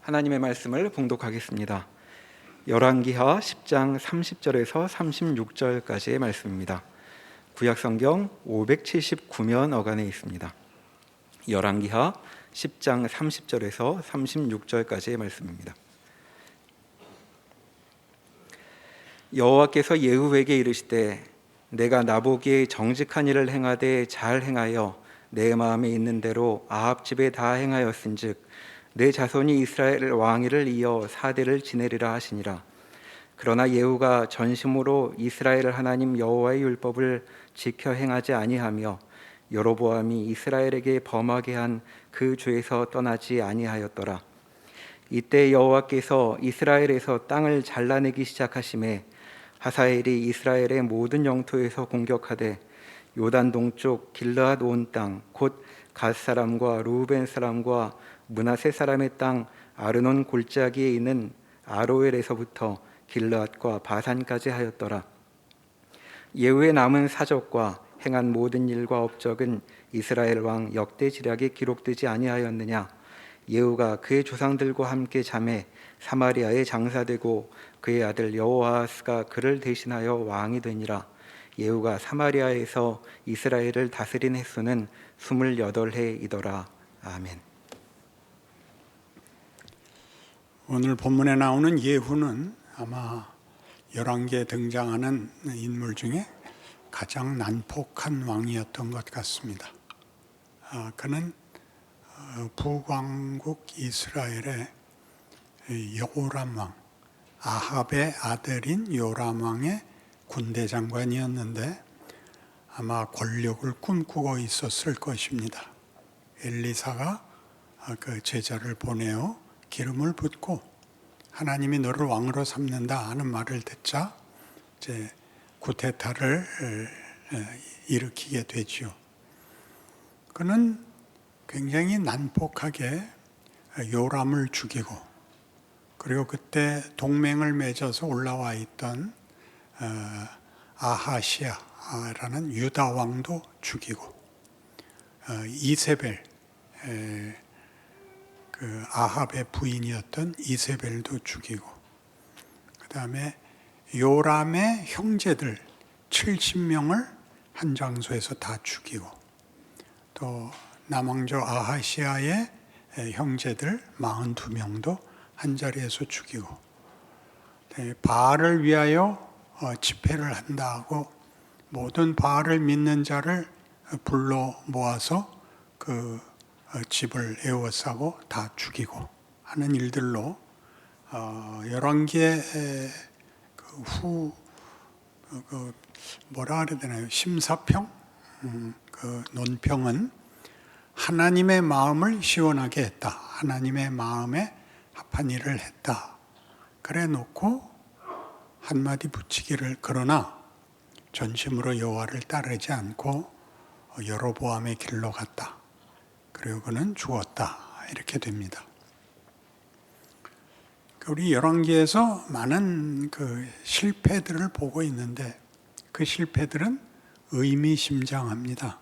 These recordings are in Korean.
하나님의 말씀을 봉독하겠습니다. 열왕기하 10장 30절에서 36절까지의 말씀입니다. 구약성경 579면 어간에 있습니다. 열왕기하 10장 30절에서 36절까지의 말씀입니다. 여호와께서 예후에게 이르시되 내가 나보기에 정직한 일을 행하되 잘 행하여 내 마음에 있는 대로 아합 집에 다 행하였은즉 내 자손이 이스라엘 왕위를 이어 4대를 지내리라 하시니라. 그러나 예후가 전심으로 이스라엘 하나님 여호와의 율법을 지켜 행하지 아니하며 여로보암이 이스라엘에게 범하게 한 그 죄에서 떠나지 아니하였더라. 이때 여호와께서 이스라엘에서 땅을 잘라내기 시작하심에 하사엘이 이스라엘의 모든 영토에서 공격하되 요단 동쪽 길르앗 온 땅 곧 갓 사람과 루벤 사람과 므낫세 사람의 땅 아르논 골짜기에 있는 아로엘에서부터 길르앗과 바산까지 하였더라. 예후의 남은 사적과 행한 모든 일과 업적은 이스라엘 왕 역대지략에 기록되지 아니하였느냐? 예후가 그의 조상들과 함께 잠에 사마리아에 장사되고 그의 아들 여호아하스가 그를 대신하여 왕이 되니라. 예후가 사마리아에서 이스라엘을 다스린 횟수는 28해이더라. 아멘. 오늘 본문에 나오는 예후는 아마 열왕기에 등장하는 인물 중에 가장 난폭한 왕이었던 것 같습니다. 그는 북왕국 이스라엘의 요람 왕, 아합의 아들인 요람 왕의 군대 장관이었는데 아마 권력을 꿈꾸고 있었을 것입니다. 엘리사가 그 제자를 보내어 기름을 붓고 하나님이 너를 왕으로 삼는다 하는 말을 듣자 이제 쿠데타를 일으키게 되지요. 그는 굉장히 난폭하게 요람을 죽이고 그리고 그때 동맹을 맺어서 올라와 있던 아하시아라는 유다 왕도 죽이고 이세벨 그 아합의 부인이었던 이세벨도 죽이고 그 다음에 요람의 형제들 70명을 한 장소에서 다 죽이고 또 남왕조 아하시아의 형제들 42명도 한 자리에서 죽이고 바알을 위하여 집회를 한다고 모든 바알을 믿는 자를 불러 모아서 그 집을 에워싸고 다 죽이고 하는 일들로 열왕기의 뭐라 그래야 되나요? 심사평? 그 논평은 하나님의 마음을 시원하게 했다. 하나님의 마음에 합한 일을 했다. 그래 놓고 한마디 붙이기를 그러나 전심으로 여호와를 따르지 않고 여로보암의 길로 갔다. 그리고 그는 죽었다. 이렇게 됩니다. 우리 열왕기에서 많은 그 실패들을 보고 있는데 그 실패들은 의미심장합니다.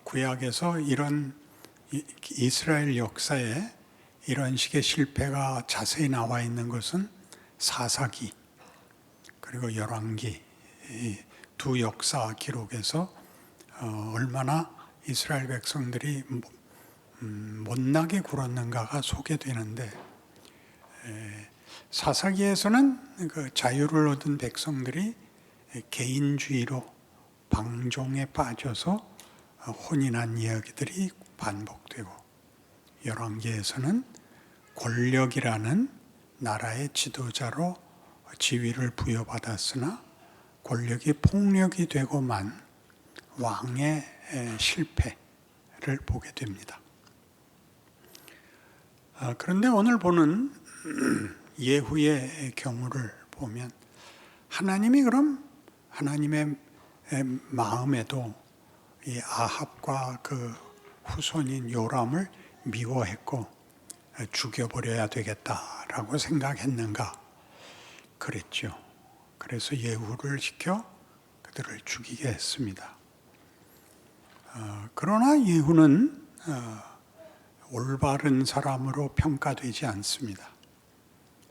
구약에서 이런 이스라엘 역사에 이런 식의 실패가 자세히 나와 있는 것은 사사기 그리고 열왕기 두 역사 기록에서 얼마나 이스라엘 백성들이 못나게 굴었는가가 소개되는데 사사기에서는 그 자유를 얻은 백성들이 개인주의로 방종에 빠져서 혼인한 이야기들이 반복되고 열왕기에서는 권력이라는 나라의 지도자로 지위를 부여받았으나 권력이 폭력이 되고만 왕의 실패를 보게 됩니다. 그런데 오늘 보는 예후의 경우를 보면 하나님이 그럼 하나님의 마음에도 이 아합과 그 후손인 요람을 미워했고 죽여버려야 되겠다라고 생각했는가? 그랬죠. 그래서 예후를 시켜 그들을 죽이게 했습니다. 그러나 예후는 올바른 사람으로 평가되지 않습니다.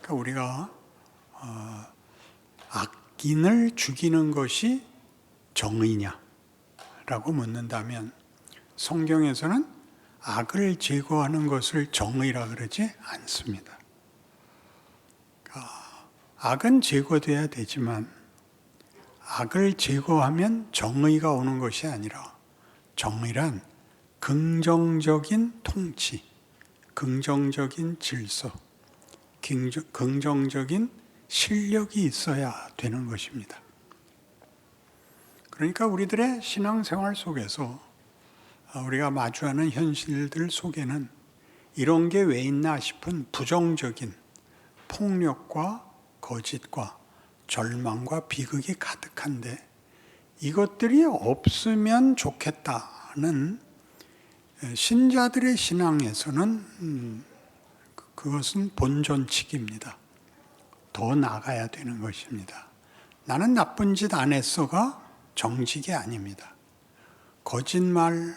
그러니까 우리가 악인을 죽이는 것이 정의냐라고 묻는다면 성경에서는 악을 제거하는 것을 정의라 그러지 않습니다. 그러니까 악은 제거돼야 되지만 악을 제거하면 정의가 오는 것이 아니라 정의란 긍정적인 통치, 긍정적인 질서, 긍정적인 실력이 있어야 되는 것입니다. 그러니까 우리들의 신앙생활 속에서 우리가 마주하는 현실들 속에는 이런 게 왜 있나 싶은 부정적인 폭력과 거짓과 절망과 비극이 가득한데 이것들이 없으면 좋겠다는 신자들의 신앙에서는 그것은 본전칙입니다. 더 나가야 되는 것입니다. 나는 나쁜 짓 안 했어가 정직이 아닙니다. 거짓말의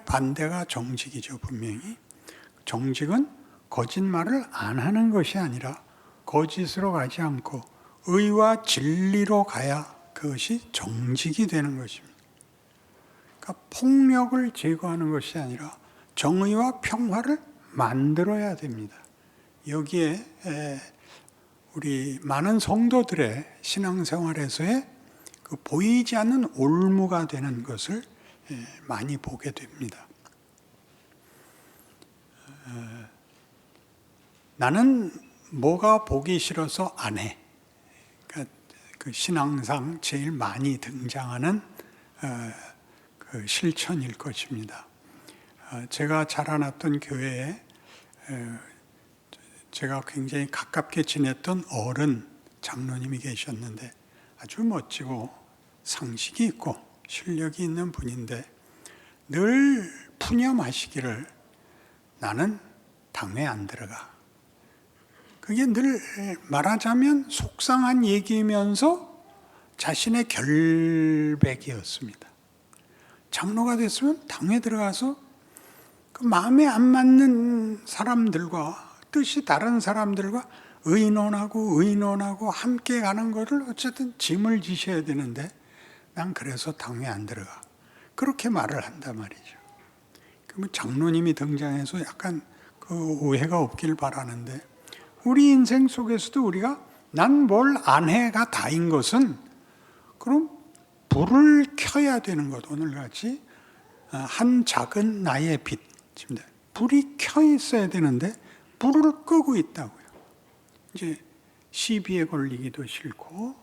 반대가 정직이죠, 분명히. 정직은 거짓말을 안 하는 것이 아니라 거짓으로 가지 않고 의와 진리로 가야 그것이 정직이 되는 것입니다. 그러니까 폭력을 제거하는 것이 아니라 정의와 평화를 만들어야 됩니다. 여기에 우리 많은 성도들의 신앙생활에서의 그 보이지 않는 올무가 되는 것을 많이 보게 됩니다. 나는 뭐가 보기 싫어서 안 해. 그러니까 그 신앙상 제일 많이 등장하는 그 실천일 것입니다. 제가 자라났던 교회에 제가 굉장히 가깝게 지냈던 어른 장로님이 계셨는데 아주 멋지고 상식이 있고 실력이 있는 분인데 늘 푸념하시기를 나는 당회 안 들어가. 그게 늘 말하자면 속상한 얘기면서 자신의 결백이었습니다. 장로가 됐으면 당회 들어가서 그 마음에 안 맞는 사람들과 뜻이 다른 사람들과 의논하고 함께 가는 것을 어쨌든 짐을 지셔야 되는데 난 그래서 당회 안 들어가. 그렇게 말을 한단 말이죠. 그러면 장로님이 등장해서 약간 그 오해가 없길 바라는데 우리 인생 속에서도 우리가 난 뭘 안 해가 다인 것은 그럼 불을 켜야 되는 것. 오늘같이 한 작은 나의 빛입니다. 불이 켜 있어야 되는데 불을 끄고 있다고요. 이제 시비에 걸리기도 싫고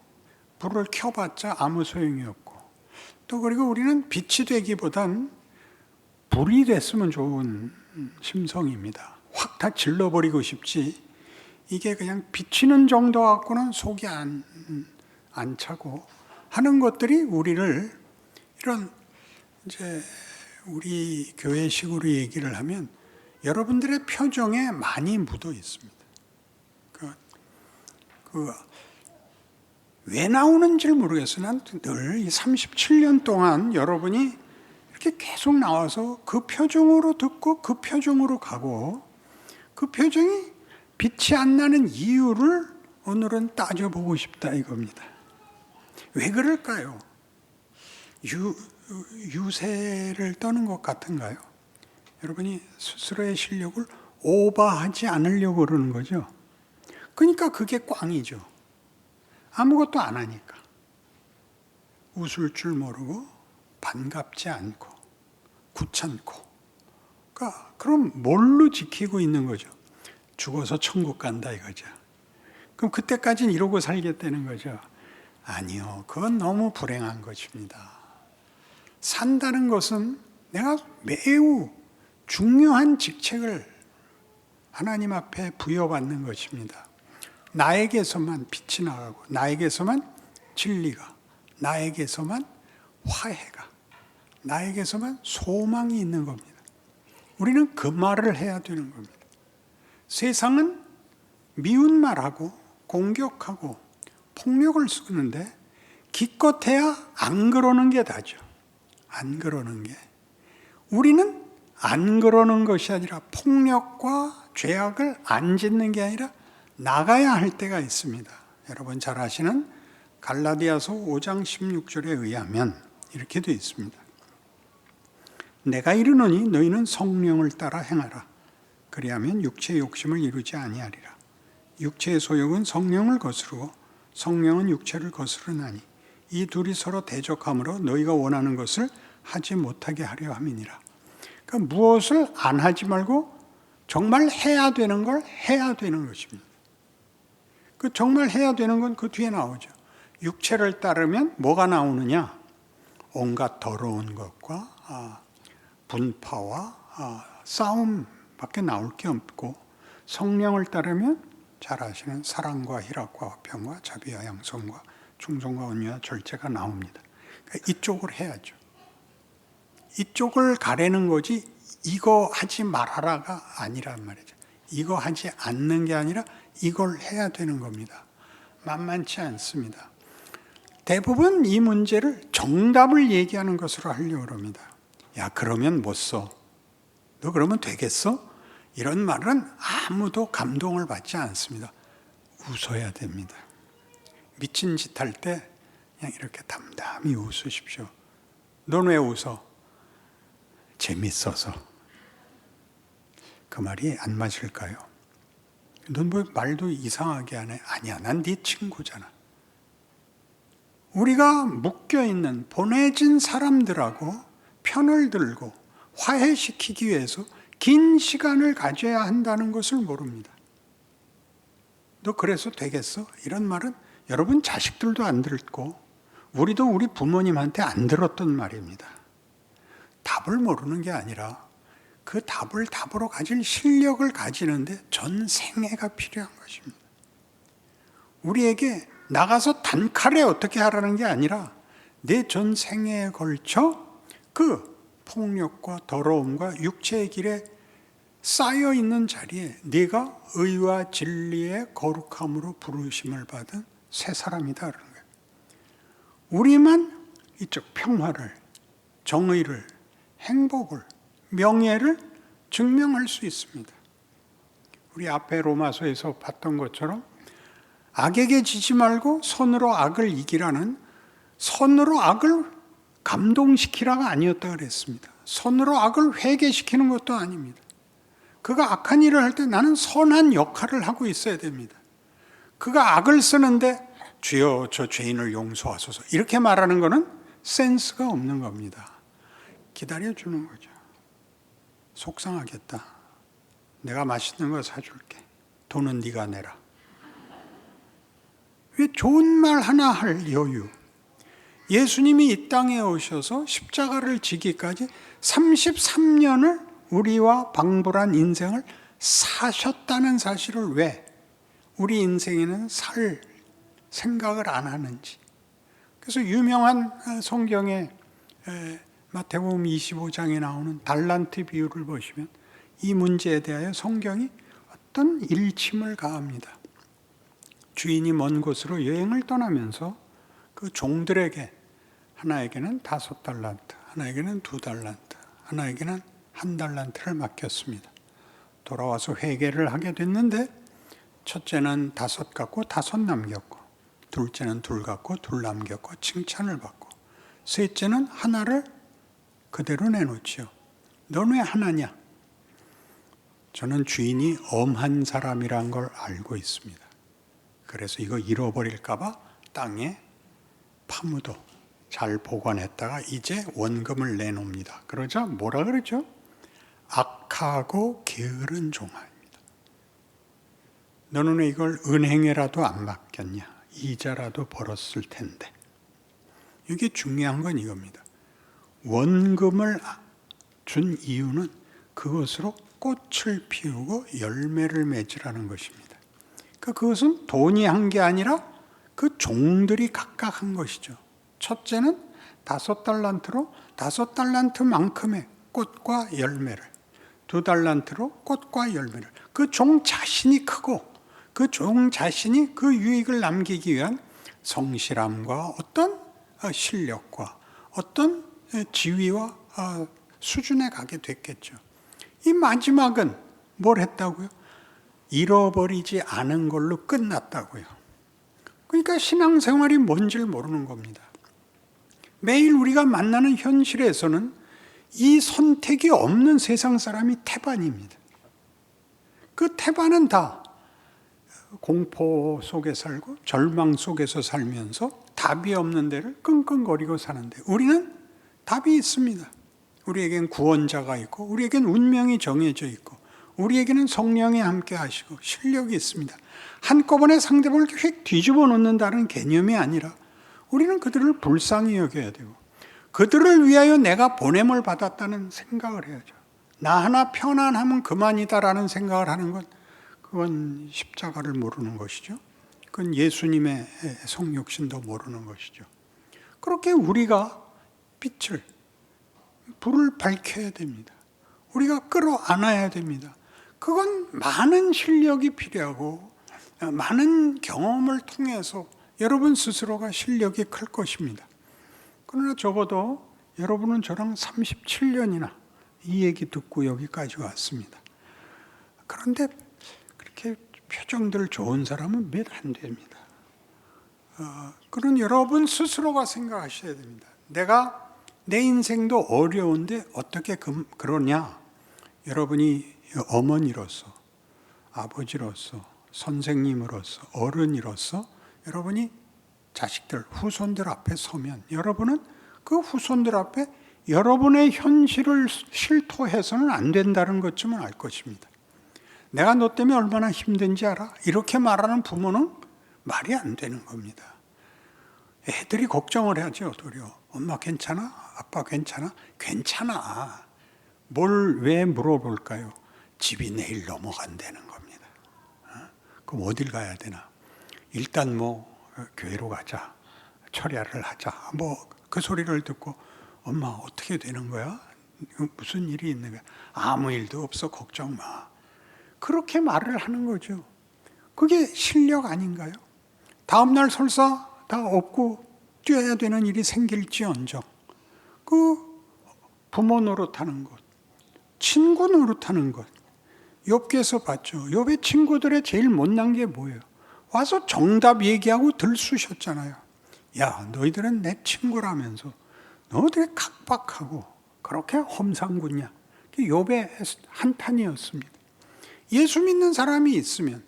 불을 켜봤자 아무 소용이 없고 또 그리고 우리는 빛이 되기보단 불이 됐으면 좋은 심성입니다. 확 다 질러버리고 싶지 이게 그냥 비치는 정도 갖고는 속이 안 차고 하는 것들이 우리를 이런 이제 우리 교회식으로 얘기를 하면 여러분들의 표정에 많이 묻어 있습니다. 왜 나오는지를 모르겠어요. 난 늘 37년 동안 여러분이 이렇게 계속 나와서 그 표정으로 듣고 그 표정으로 가고 그 표정이 빛이 안 나는 이유를 오늘은 따져보고 싶다 이겁니다. 왜 그럴까요? 유세를 떠는 것 같은가요? 여러분이 스스로의 실력을 오버하지 않으려고 그러는 거죠. 그러니까 그게 꽝이죠. 아무것도 안 하니까. 웃을 줄 모르고 반갑지 않고 귀찮고. 그러니까 그럼 뭘로 지키고 있는 거죠? 죽어서 천국 간다 이거죠. 그럼 그때까지는 이러고 살겠다는 거죠. 아니요. 그건 너무 불행한 것입니다. 산다는 것은 내가 매우 중요한 직책을 하나님 앞에 부여받는 것입니다. 나에게서만 빛이 나가고 나에게서만 진리가, 나에게서만 화해가, 나에게서만 소망이 있는 겁니다. 우리는 그 말을 해야 되는 겁니다. 세상은 미운 말하고 공격하고 폭력을 쓰는데 기껏해야 안 그러는 게 다죠. 안 그러는 게. 우리는 안 그러는 것이 아니라 폭력과 죄악을 안 짓는 게 아니라 나가야 할 때가 있습니다. 여러분 잘 아시는 갈라디아서 5장 16절에 의하면 이렇게 되어 있습니다. 내가 이르노니 너희는 성령을 따라 행하라. 그리하면 육체의 욕심을 이루지 아니하리라. 육체의 소욕은 성령을 거스르고 성령은 육체를 거스르나니 이 둘이 서로 대적함으로 너희가 원하는 것을 하지 못하게 하려 함이니라. 그러니까 무엇을 안 하지 말고 정말 해야 되는 걸 해야 되는 것입니다. 그 정말 해야 되는 건 그 뒤에 나오죠. 육체를 따르면 뭐가 나오느냐? 온갖 더러운 것과 분파와 싸움밖에 나올 게 없고, 성령을 따르면 잘 아시는 사랑과 희락과 화평과 자비와 양성과 충성과 온유와 절제가 나옵니다. 그러니까 이쪽을 해야죠. 이쪽을 가리는 거지 이거 하지 말아라가 아니란 말이죠. 이거 하지 않는 게 아니라 이걸 해야 되는 겁니다. 만만치 않습니다. 대부분 이 문제를 정답을 얘기하는 것으로 하려고 합니다. 야, 그러면 못 써. 너 그러면 되겠어? 이런 말은 아무도 감동을 받지 않습니다. 웃어야 됩니다. 미친 짓 할 때 그냥 이렇게 담담히 웃으십시오. 넌 왜 웃어? 재밌어서. 그 말이 안 맞을까요? 넌 뭐 말도 이상하게 하네. 아니야, 난 네 친구잖아. 우리가 묶여있는 보내진 사람들하고 편을 들고 화해시키기 위해서 긴 시간을 가져야 한다는 것을 모릅니다. 너 그래서 되겠어? 이런 말은 여러분 자식들도 안 듣고 우리도 우리 부모님한테 안 들었던 말입니다. 답을 모르는 게 아니라 그 답을 답으로 가질 실력을 가지는데 전생애가 필요한 것입니다. 우리에게 나가서 단칼에 어떻게 하라는 게 아니라 내 전생애에 걸쳐 그 폭력과 더러움과 육체의 길에 쌓여 있는 자리에 네가 의와 진리의 거룩함으로 부르심을 받은 새 사람이다 그러는 거예요. 우리만 이쪽 평화를, 정의를, 행복을, 명예를 증명할 수 있습니다. 우리 앞에 로마서에서 봤던 것처럼 악에게 지지 말고 선으로 악을 이기라는, 선으로 악을 감동시키라가 아니었다 그랬습니다. 선으로 악을 회개시키는 것도 아닙니다. 그가 악한 일을 할 때 나는 선한 역할을 하고 있어야 됩니다. 그가 악을 쓰는데 주여 저 죄인을 용서하소서 이렇게 말하는 것은 센스가 없는 겁니다. 기다려주는 거죠. 속상하겠다. 내가 맛있는 거 사줄게. 돈은 네가 내라. 왜 좋은 말 하나 할 여유. 예수님이 이 땅에 오셔서 십자가를 지기까지 33년을 우리와 방불한 인생을 사셨다는 사실을 왜 우리 인생에는 살 생각을 안 하는지. 그래서 유명한 성경의 마태복음 25장에 나오는 달란트 비유를 보시면 이 문제에 대하여 성경이 어떤 일침을 가합니다. 주인이 먼 곳으로 여행을 떠나면서 그 종들에게 하나에게는 5달란트, 하나에게는 2달란트, 하나에게는 1달란트를 맡겼습니다. 돌아와서 회개를 하게 됐는데 첫째는 5 갖고 5 남겼고, 둘째는 2 갖고 2 남겼고 칭찬을 받고, 셋째는 하나를 그대로 내놓지요. 넌 왜 하나냐? 저는 주인이 엄한 사람이란 걸 알고 있습니다. 그래서 이거 잃어버릴까 봐 땅에 파묻어 잘 보관했다가 이제 원금을 내놓습니다. 그러자 뭐라 그러죠? 악하고 게으른 종아입니다. 너는 왜 이걸 은행에라도 안 맡겼냐? 이자라도 벌었을 텐데. 이게 중요한 건 이겁니다. 원금을 준 이유는 그것으로 꽃을 피우고 열매를 맺으라는 것입니다. 그것은 돈이 한 게 아니라 그 종들이 각각 한 것이죠. 첫째는 5달란트로 5달란트만큼의 꽃과 열매를, 2달란트로 꽃과 열매를, 그 종 자신이 크고 그 종 자신이 그 유익을 남기기 위한 성실함과 어떤 실력과 어떤 지위와 수준에 가게 됐겠죠. 이 마지막은 뭘 했다고요? 잃어버리지 않은 걸로 끝났다고요. 그러니까 신앙생활이 뭔지를 모르는 겁니다. 매일 우리가 만나는 현실에서는 이 선택이 없는 세상 사람이 태반입니다. 그 태반은 다 공포 속에 살고 절망 속에서 살면서 답이 없는 데를 끙끙거리고 사는데, 우리는 답이 있습니다. 우리에겐 구원자가 있고, 우리에겐 운명이 정해져 있고, 우리에게는 성령이 함께 하시고 실력이 있습니다. 한꺼번에 상대방을 휙 뒤집어 놓는다는 개념이 아니라 우리는 그들을 불쌍히 여겨야 되고, 그들을 위하여 내가 보냄을 받았다는 생각을 해야죠. 나 하나 편안하면 그만이다라는 생각을 하는 건, 그건 십자가를 모르는 것이죠. 그건 예수님의 성육신도 모르는 것이죠. 그렇게 우리가 빛을, 불을 밝혀야 됩니다. 우리가 끌어안아야 됩니다. 그건 많은 실력이 필요하고 많은 경험을 통해서 여러분 스스로가 실력이 클 것입니다. 그러나 적어도 여러분은 저랑 37년이나 이 얘기 듣고 여기까지 왔습니다. 그런데 그렇게 표정들 좋은 사람은 몇 안 됩니다. 그런 여러분 스스로가 생각하셔야 됩니다. 내가 내 인생도 어려운데 어떻게 그러냐? 여러분이 어머니로서, 아버지로서, 선생님으로서, 어른이로서 여러분이 자식들, 후손들 앞에 서면 여러분은 그 후손들 앞에 여러분의 현실을 실토해서는 안 된다는 것쯤은 알 것입니다. 내가 너 때문에 얼마나 힘든지 알아? 이렇게 말하는 부모는 말이 안 되는 겁니다. 애들이 걱정을 하죠, 도리어. 엄마 괜찮아? 아빠 괜찮아? 괜찮아. 뭘 왜 물어볼까요? 집이 내일 넘어간다는 겁니다. 그럼 어딜 가야 되나? 일단 교회로 가자. 철야를 하자. 그 소리를 듣고 엄마 어떻게 되는 거야? 무슨 일이 있는 거야? 아무 일도 없어. 걱정 마. 그렇게 말을 하는 거죠. 그게 실력 아닌가요? 다음날 설사 다 없고 뛰어야 되는 일이 생길지언정 그 부모 노릇하는 것, 친구 노릇하는 것, 욥기에서 봤죠. 욥의 친구들의 제일 못난 게 뭐예요? 와서 정답 얘기하고 들쑤셨잖아요. 야, 너희들은 내 친구라면서 너희들이 각박하고 그렇게 험상궂냐? 욥의 한탄이었습니다. 예수 믿는 사람이 있으면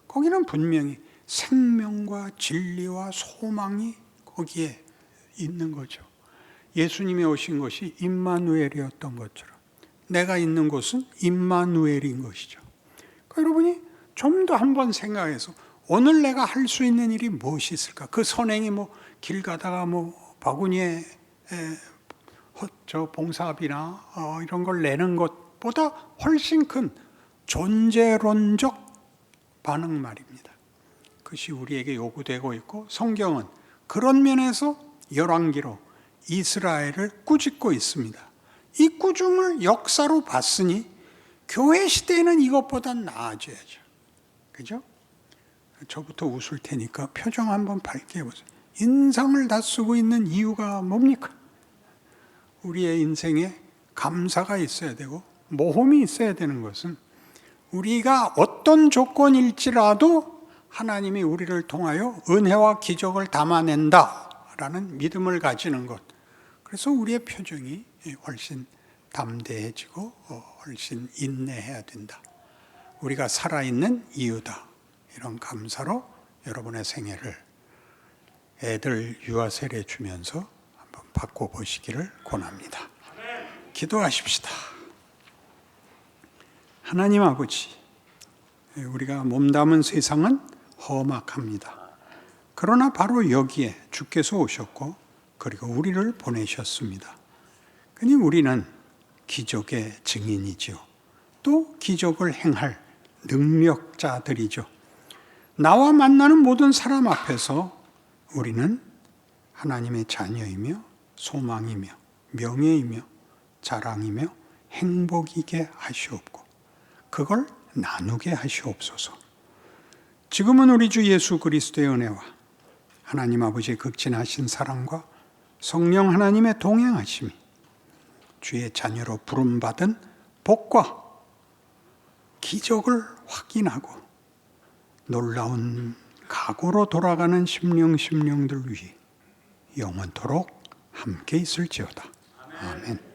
거기는 분명히 생명과 진리와 소망이 거기에 있는 거죠. 예수님이 오신 것이 임마누엘이었던 것처럼 내가 있는 곳은 임마누엘인 것이죠. 그러니까 여러분이 좀 더 한번 생각해서 오늘 내가 할 수 있는 일이 무엇이 있을까? 그 선행이 길 가다가 바구니에 봉사비나 이런 걸 내는 것보다 훨씬 큰 존재론적 반응 말입니다. 그것이 우리에게 요구되고 있고, 성경은 그런 면에서 열왕기로 이스라엘을 꾸짖고 있습니다. 이 꾸중을 역사로 봤으니 교회 시대에는 이것보단 나아져야죠. 그죠? 저부터 웃을 테니까 표정 한번 밝게 해보세요. 인상을 다 쓰고 있는 이유가 뭡니까? 우리의 인생에 감사가 있어야 되고 모험이 있어야 되는 것은 우리가 어떤 조건일지라도 하나님이 우리를 통하여 은혜와 기적을 담아낸다라는 믿음을 가지는 것. 그래서 우리의 표정이 훨씬 담대해지고 훨씬 인내해야 된다. 우리가 살아있는 이유다. 이런 감사로 여러분의 생애를 애들 유아 세례 주면서 한번 바꿔보시기를 권합니다. 기도하십시다. 하나님 아버지, 우리가 몸담은 세상은 험악합니다. 그러나 바로 여기에 주께서 오셨고 그리고 우리를 보내셨습니다. 그니 우리는 기적의 증인이죠. 또 기적을 행할 능력자들이죠. 나와 만나는 모든 사람 앞에서 우리는 하나님의 자녀이며 소망이며 명예이며 자랑이며 행복이게 하시옵고 그걸 나누게 하시옵소서. 지금은 우리 주 예수 그리스도의 은혜와 하나님 아버지의 극진하신 사랑과 성령 하나님의 동행하심이 주의 자녀로 부름받은 복과 기적을 확인하고 놀라운 각오로 돌아가는 심령들 위해 영원토록 함께 있을지어다. 아멘.